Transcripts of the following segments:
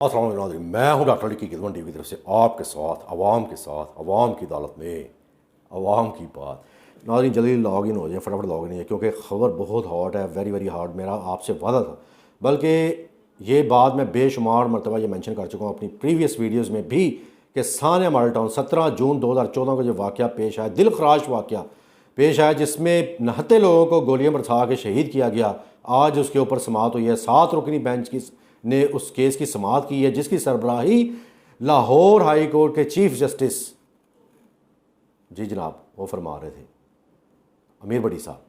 अस्सलाम वालेकुम नाज़रीन, मैं हूं डॉक्टर अली की खिदमत टीवी की तरफ से आपके साथ अवाम की अदालत में अवाम की बात। नाज़रीन जल्दी लॉग इन हो जाए, फटाफट लॉग इन हो जाए क्योंकि ख़बर बहुत हॉट है, वेरी वेरी हार्ड। मेरा आपसे वादा था, बल्कि ये बात मैं बेशुमार मरतबा ये मेंशन कर चुका हूँ अपनी प्रीवियस वीडियोज़ में भी कि सानिया मॉडल टाउन 17 जून 2014 को जो वाक़या पेश आया, दिल खराश वाक़या पेश आया, जिसमें 69 लोगों को गोलियां बरसा के शहीद किया गया। आज उसके ऊपर समाअत हुई है। 7 रुकनी बेंच की ने उस केस की समाअत की है, जिसकी सरबराही लाहौर हाई कोर्ट के चीफ जस्टिस जी जनाब वो फरमा रहे थे, अमीर बड़ी साहब,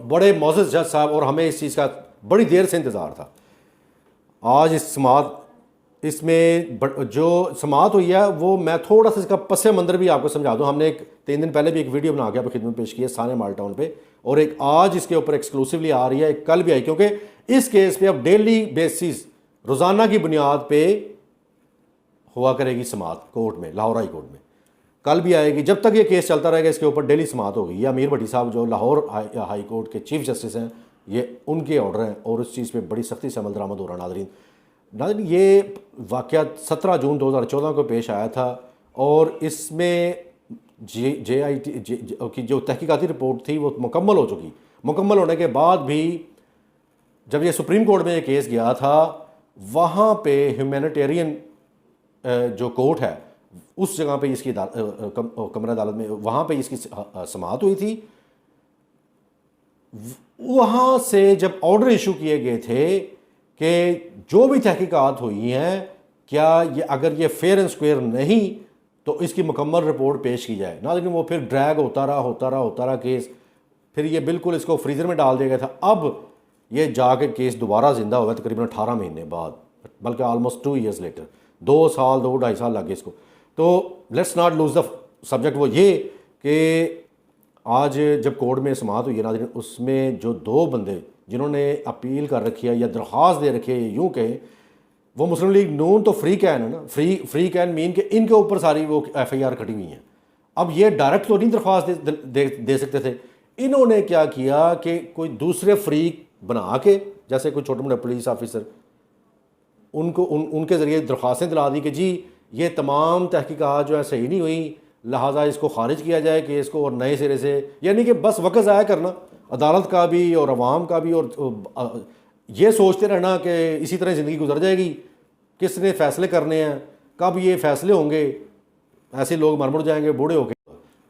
बड़े मोअज़्ज़ज़ जज साहब। और हमें इस चीज़ का बड़ी देर से इंतज़ार था। आज इस समाअत इसमें जो समाअत हुई है वो मैं थोड़ा सा इसका पस मंज़र भी आपको समझा दूँ। हमने 3 दिन पहले भी एक वीडियो बना के आपको खिदमत पेश की है सानिया मॉडल टाउन पे, और एक आज इसके ऊपर एक्सक्लूसिवली आ रही है, एक कल भी आई, क्योंकि इस केस पे अब डेली बेसिस रोज़ाना की बुनियाद पे हुआ करेगी समाअत कोर्ट में, लाहौर हाई कोर्ट में। कल भी आएगी, जब तक ये केस चलता रहेगा इसके ऊपर डेली समाअत होगी। ये अमीर भट्टी साहब जो लाहौर हाई कोर्ट के चीफ जस्टिस हैं, ये उनके ऑर्डर हैं और उस चीज़ पे बड़ी सख्ती से अमल दरामद हो रहा। नाज़रीन ये वाक़या 17 जून 2014 को पेश आया था, और इसमें JIT की जो तहकीकाती रिपोर्ट थी वो मुकम्मल हो चुकी। मुकम्मल होने के बाद भी जब ये सुप्रीम कोर्ट में ये केस गया था, वहाँ पे ह्यूमैनिटेरियन जो कोर्ट है उस जगह पे इसकी कमरा अदालत में वहाँ पे इसकी समाअत हुई थी। वहाँ से जब ऑर्डर इशू किए गए थे कि जो भी तहकीकात हुई हैं, क्या ये अगर ये फेयर एंड स्क्वेयर नहीं तो इसकी मुकम्मल रिपोर्ट पेश की जाए ना। लेकिन वो फिर ड्रैग होता रहा केस, फिर ये बिल्कुल इसको फ्रीज़र में डाल दिया गया था। अब ये जाके केस दोबारा ज़िंदा हुआ तकरीबन 18 महीने बाद, बल्कि ऑलमोस्ट 2 ईयर्स लेटर, 2 साल 2-2.5 साल लगे इसको। तो let's not lose the subject. वो ये कि आज जब कोर्ट में समाअत हुई है नाज़रीन, उसमें जो 2 बंदे जिन्होंने अपील कर रखी है या दरख्वास्त दे रखी है, यूँ कहें वो मुस्लिम लीग नून तो फ्री कैन है ना, फ्री कैन मीन कि इनके ऊपर सारी वो FIR कटी हुई हैं। अब ये डायरेक्ट तो नहीं दरख्वास्त दे सकते थे। इन्होंने क्या किया कि कोई दूसरे फ्री बना के, जैसे कोई छोटे मोटे पुलिस ऑफिसर, उनके ज़रिए दरख्वास्तें दिला दी कि जी ये तमाम तहकीकात जो है सही नहीं हुई, लिहाजा इसको खारिज किया जाए केस को और नए सिरे से। यानी कि बस वक्त ज़ाया करना अदालत का भी और अवाम का भी, और ये सोचते रहना कि इसी तरह ज़िंदगी गुजर जाएगी, किसने फ़ैसले करने हैं, कब ये फ़ैसले होंगे, ऐसे लोग मर जाएंगे बूढ़े होके।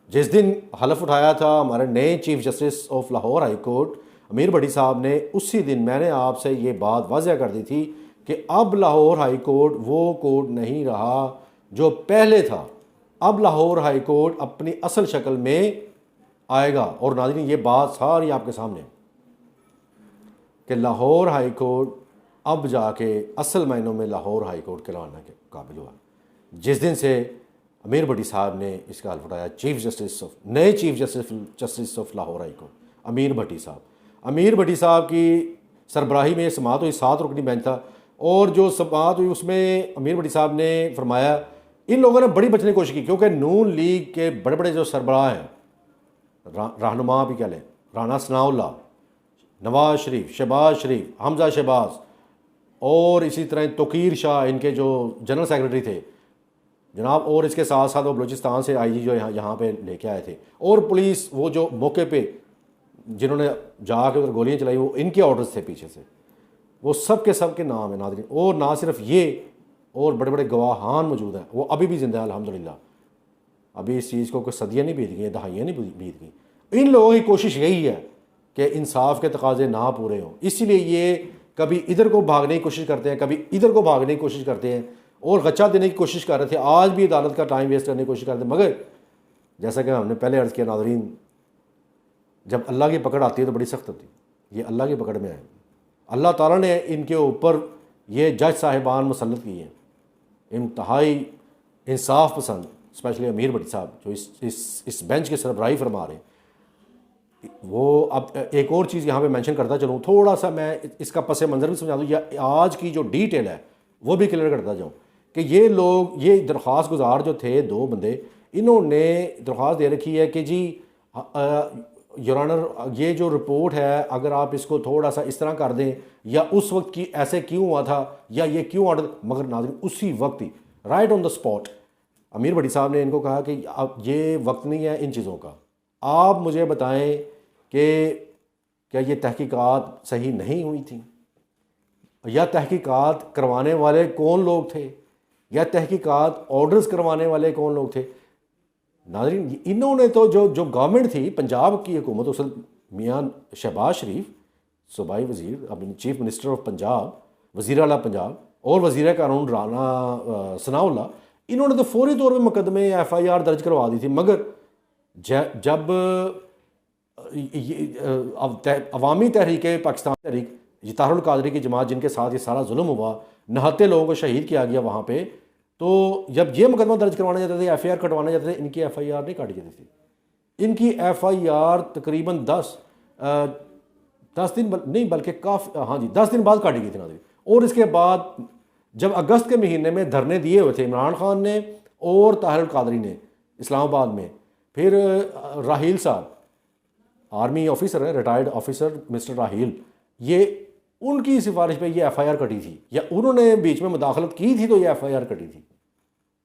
जिस दिन हलफ उठाया था हमारे नए chief justice of Lahore high court अमीर भट्टी साहब ने, उसी दिन मैंने आपसे ये बात वाज़ह कर दी थी कि अब लाहौर हाई कोर्ट वो कोर्ट नहीं रहा जो पहले था। अब लाहौर हाई कोर्ट अपनी असल शक्ल में आएगा। और नाज़रीन ये बात सारी आपके सामने कि लाहौर हाई कोर्ट अब जाके असल मायनों में लाहौर हाई कोर्ट कहलाने के काबिल हुआ, जिस दिन से अमीर भट्टी साहब ने इसका हल्फ उठाया। नए chief justice of Lahore high court अमीर भट्टी साहब की सरबराही में समाअत हुई। 7 रुकनी बेंच था, और जो समाअत हुई उसमें अमीर भट्टी साहब ने फरमाया, इन लोगों ने बड़ी बचने की कोशिश की क्योंकि नून लीग के बड़े बड़े जो सरबराह हैं, रहनुमा भी कह लें, राना सनाउल्लाह, नवाज शरीफ, शहबाज शरीफ, हमजा शहबाज, और इसी तरह तोकीर शाह इनके जो जनरल सेक्रेटरी थे जनाब, और इसके साथ साथ वो बलूचिस्तान से IG जो यहाँ पे लेके आए थे, और पुलिस वो जो मौके पे जिन्होंने जाके उधर गोलियाँ चलाई, वो इनके ऑर्डर्स थे पीछे से। वो सब के नाम है नाज़रीन। और ना सिर्फ ये, और बड़े बड़े गवाहान मौजूद हैं, वो अभी भी ज़िंदा है अल्हम्दुलिल्लाह। अभी इस चीज़ को कोई सदियाँ नहीं बीत गई, दहाइयाँ नहीं बीत गई। इन लोगों की कोशिश यही है कि इंसाफ के तकाजे ना पूरे हों, इसीलिए ये कभी इधर को भागने की कोशिश करते हैं, कभी इधर को भागने की कोशिश करते हैं, और गच्चा देने की कोशिश कर रहे थे। आज भी अदालत का टाइम वेस्ट करने की कोशिश करते हैं, मगर जैसा कि हमने पहले अर्ज़ किया नाज़रीन, जब अल्लाह की पकड़ आती है तो बड़ी सख्त होती है। ये अल्लाह की पकड़ में है। अल्लाह ताला ने इनके ऊपर ये जज साहिबान मुसल्लत किए हैं, इंतहाई इंसाफ पसंद, स्पेशली अमीर भट्टी साहब जो इस बेंच के सरबराही फरमा रहे हैं। वो अब एक और चीज़ यहाँ पे मेंशन करता चलूँ, थोड़ा सा मैं इसका पस मंज़र भी समझा दूँ, या आज की जो डिटेल है वो भी क्लियर करता जाऊँ कि ये लोग, ये दरख्वास्त गुजार जो थे 2 बंदे, इन्होंने दरख्वास्त दे रखी है कि जी योर ऑनर, ये जो रिपोर्ट है अगर आप इसको थोड़ा सा इस तरह कर दें या उस वक्त की ऐसे क्यों हुआ था या ये क्यों ऑर्डर, मगर नाज़रीन उसी वक्त ही राइट ऑन द स्पॉट अमीर भट्टी साहब ने इनको कहा कि अब ये वक्त नहीं है इन चीज़ों का, आप मुझे बताएं कि क्या ये तहकीकात सही नहीं हुई थी, या तहकीकात करवाने वाले कौन लोग थे, या तहकीकात ऑर्डर्स करवाने वाले कौन लोग थे। नाज़रीन इन्होंने तो जो गवर्नमेंट थी पंजाब की हुकूमत, उस मियाँ शहबाज शरीफ सूबाई वज़ीर, अपनी चीफ मिनिस्टर ऑफ पंजाब, वज़ीर आला पंजाब और वज़ीर कानून राना सनाउल्लाह, इन्होंने तो फौरी तौर पर मुकदमे FIR दर्ज करवा दी थी। मगर जब अवामी तहरीक पाकिस्तान तहरीक तारुल कादरी की जमात जिनके साथ ये सारा जुल्म हुआ, 69 लोगों को शहीद किया गया वहाँ पे, तो जब ये मुकदमा दर्ज करवाने जाते थे, FIR कटवाने जाते थे, इनकी FIR नहीं काटी जाती थी। इनकी FIR तकरीबन 10 दिन नहीं बल्कि काफ़ी, हाँ जी 10 दिन बाद काटी गई थी नाज़रीन। और इसके बाद जब अगस्त के महीने में धरने दिए हुए थे इमरान खान ने और ताहिर कादरी ने इस्लामाबाद में, फिर राहील साहब आर्मी ऑफिसर है, रिटायर्ड ऑफिसर मिस्टर राहील, ये उनकी सिफारिश पे ये FIR कटी थी या उन्होंने बीच में मुदाखलत की थी तो ये FIR कटी थी।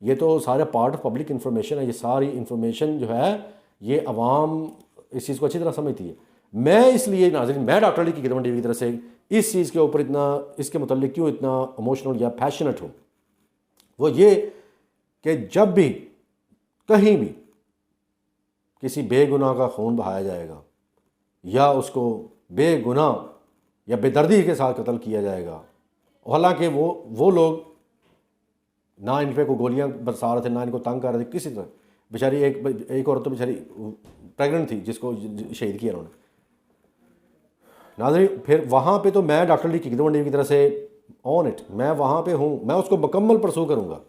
ये तो सारे पार्ट ऑफ पब्लिक इन्फॉर्मेशन है, ये सारी इन्फॉर्मेशन जो है ये अवाम इस चीज़ को अच्छी तरह समझती है। मैं इसलिए नाज़रीन, मैं डॉक्टर अली की खिदमत टीवी की तरफ से इस चीज़ के ऊपर इतना, इसके मुतल्लिक क्यों इतना इमोशनल या पैशनेट हूँ, वो ये कि जब भी कहीं भी किसी बेगुनाह का खून बहाया जाएगा या उसको बेगुनाह या बेदर्दी के साथ कत्ल किया जाएगा, हालांकि वो लोग ना इन पे को गोलियां बरसा रहे थे, ना इनको तंग कर रहे थे किसी तरह, बेचारी एक औरत तो बेचारी प्रेग्नेंट थी जिसको शहीद किया उन्होंने। नाज़रीन फिर वहाँ पे तो मैं डॉक्टर अली की खिदमत टीवी की तरफ से ऑन इट, मैं वहाँ पे हूँ, मैं उसको मुकम्मल परसू करूँगा,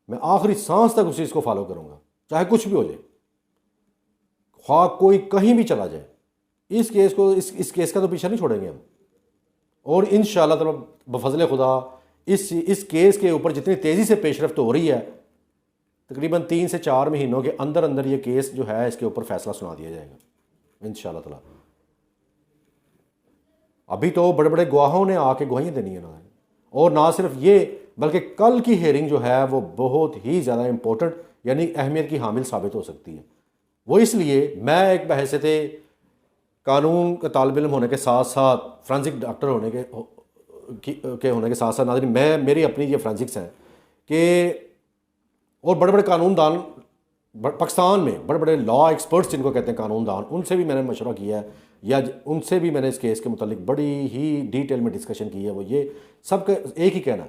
मैं आखिरी सांस तक उस चीज़ को फॉलो करूँगा, चाहे कुछ भी हो जाए, ख्वाह कोई कहीं भी चला जाए, इस केस को इस केस का तो पीछा नहीं छोड़ेंगे हम। और इंशाअल्लाह ताला बफज़ल खुदा इस केस के ऊपर जितनी तेज़ी से पेशरफ्त हो रही है, तकरीबन 3 से 4 महीनों के अंदर अंदर ये केस जो है इसके ऊपर फैसला सुना दिया जाएगा इंशाअल्लाह ताला। अभी तो बड़े बड़े गवाहों ने आके गवाहियाँ देनी है ना, और ना सिर्फ ये बल्कि कल की हेयरिंग जो है वो बहुत ही ज़्यादा इम्पोर्टेंट यानी अहमियत की हामिल साबित हो सकती है। वो इसलिए मैं एक बहैसियत कानून का तालिब इल्म होने के साथ साथ फ्रांसिक डॉक्टर होने के होने के साथ साथ नाज़रीन मेरी अपनी ये फ्रांसिक्स हैं कि और बड़े बड़े कानूनदान पाकिस्तान में बड़े बड़े लॉ एक्सपर्ट्स जिनको कहते हैं कानूनदान, उनसे भी मैंने मशवरा किया है या उनसे भी मैंने इस केस के मुतालिक बड़ी ही डिटेल में डिस्कशन की है। वो ये सबका एक ही कहना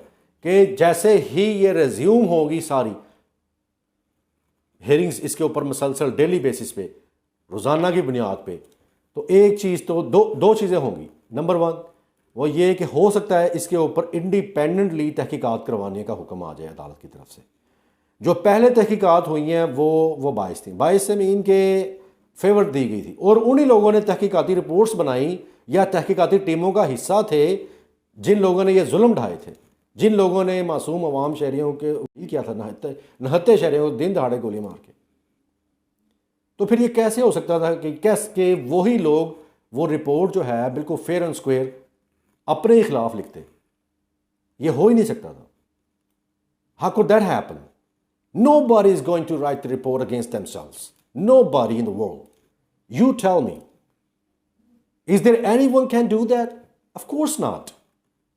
कि जैसे ही ये रेज्यूम होगी सारी हेयरिंग्स इसके ऊपर मुसलसल डेली बेसिस पे रोज़ाना की बुनियाद पे, तो एक चीज़ तो दो चीज़ें होंगी। नंबर 1 वो ये कि हो सकता है इसके ऊपर इंडिपेंडेंटली तहकीकात करवाने का हुक्म आ जाए अदालत की तरफ से। जो पहले तहकीकात हुई हैं वो बाइस थी, 22 से मीन के फेवर दी गई थी और उन्हीं लोगों ने तहकीकाती रिपोर्ट्स बनाई या तहकीकाती टीमों का हिस्सा थे जिन लोगों ने ये जुल्म ढाए थे, जिन लोगों ने मासूम अवाम शहरियों के किया था, नहत्ते शहरियों को दिन दहाड़े गोली मार के। तो फिर ये कैसे हो सकता था कि कैसे वही लोग वो रिपोर्ट जो है बिल्कुल फेयर एंड स्क्वेयर अपने ही खिलाफ लिखते? ये हो ही नहीं सकता था। How could that happen? Nobody is going to write the report against themselves. Nobody in the world. You tell me. Is there anyone can do that? Of course not.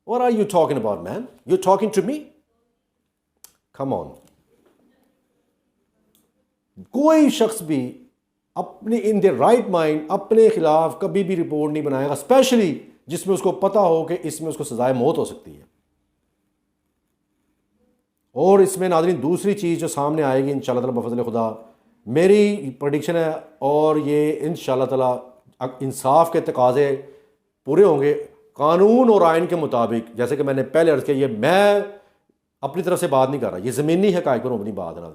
What are you talking about, man? You're talking to me? Come on. कोई शख्स भी अपने in the right mind अपने खिलाफ कभी भी report नहीं बनाएगा, स्पेशली जिसमें उसको पता हो कि इसमें उसको सजाए मौत हो सकती है। और इसमें नाज़रीन दूसरी चीज़ जो सामने आएगी इंशाअल्लाह ताला बफज़ल खुदा, मेरी प्रेडिक्शन है और ये इंशाअल्लाह ताला इंसाफ के तकाज़े पूरे होंगे कानून और आइन के मुताबिक। जैसे कि मैंने पहले अर्ज़ किया, ये मैं अपनी तरफ से बात नहीं कर रहा, ये ज़मीनी हक़ाइक़ पर अपनी बात है।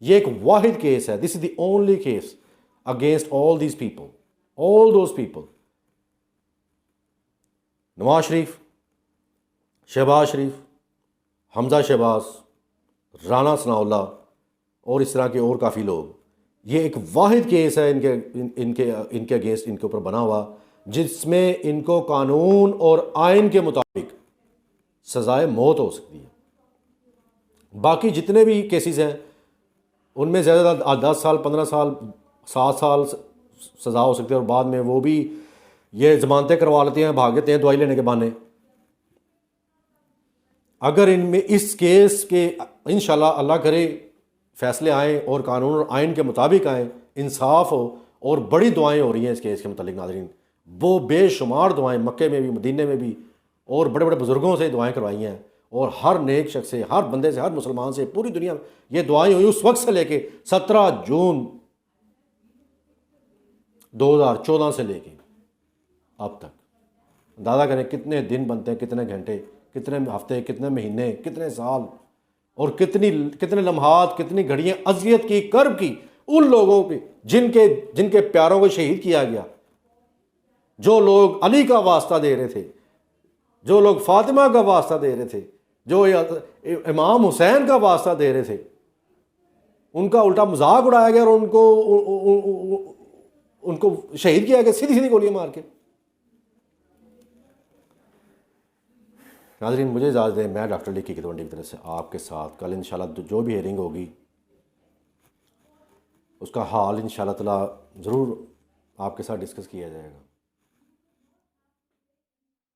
ये एक वाहिद केस है, this is the only case against all these people, all those people, Nawaz Sharif, Shahbaz Sharif, Hamza Shahbaz, Rana Sanaullah और इस तरह के और काफ़ी लोग, ये एक वाहिद केस है इनके अगेंस्ट, इनके ऊपर बना हुआ, जिसमें इनको कानून और आइन के मुताबिक सजाए मौत हो सकती है। बाकी जितने भी केसेस हैं उनमें ज़्यादा 10 साल, 15 साल, 7 साल सज़ा हो सकती है, और बाद में वो भी ये ज़मानतें करवा लेते हैं, भाग जाते हैं दवाई लेने के बहाने। अगर इनमें इस केस के इंशाल्लाह अल्लाह करे फैसले आएँ और कानून और आइन के मुताबिक आएँ, इंसाफ हो, और बड़ी दुआएं हो रही हैं इस केस के मतलब नाज़रीन, वो बेशुमार दुआएं मक्के में भी, मदीने में भी, और बड़े बड़े बुज़ुर्गों से दुआएं करवाई हैं, और हर नेक शख्स से, हर बंदे से, हर मुसलमान से, पूरी दुनिया में ये दुआएं हुई उस वक्त से लेके 17 जून 2014 से लेके अब तक। अंदाज़ा करें कितने दिन बनते हैं, कितने घंटे, कितने हफ्ते, कितने महीने, कितने साल, और कितने लम्हात, कितनी घड़ियाँ अजियत की, कर्ब की उन लोगों पे जिनके प्यारों को शहीद किया गया, जो लोग अली का वास्ता दे रहे थे, जो लोग फातिमा का वास्ता दे रहे थे, जो इमाम हुसैन का वास्ता दे रहे थे, उनका उल्टा मजाक उड़ाया गया और उनको शहीद किया गया सीधी सीधी गोलियां मार के। नाज़रीन मुझे इजाज़त दें, मैं डॉक्टर लिक्की की तरफ से आपके साथ कल इंशाल्लाह जो भी हेयरिंग होगी उसका हाल इंशाल्लाह ताला ज़रूर आपके साथ डिस्कस किया जाएगा।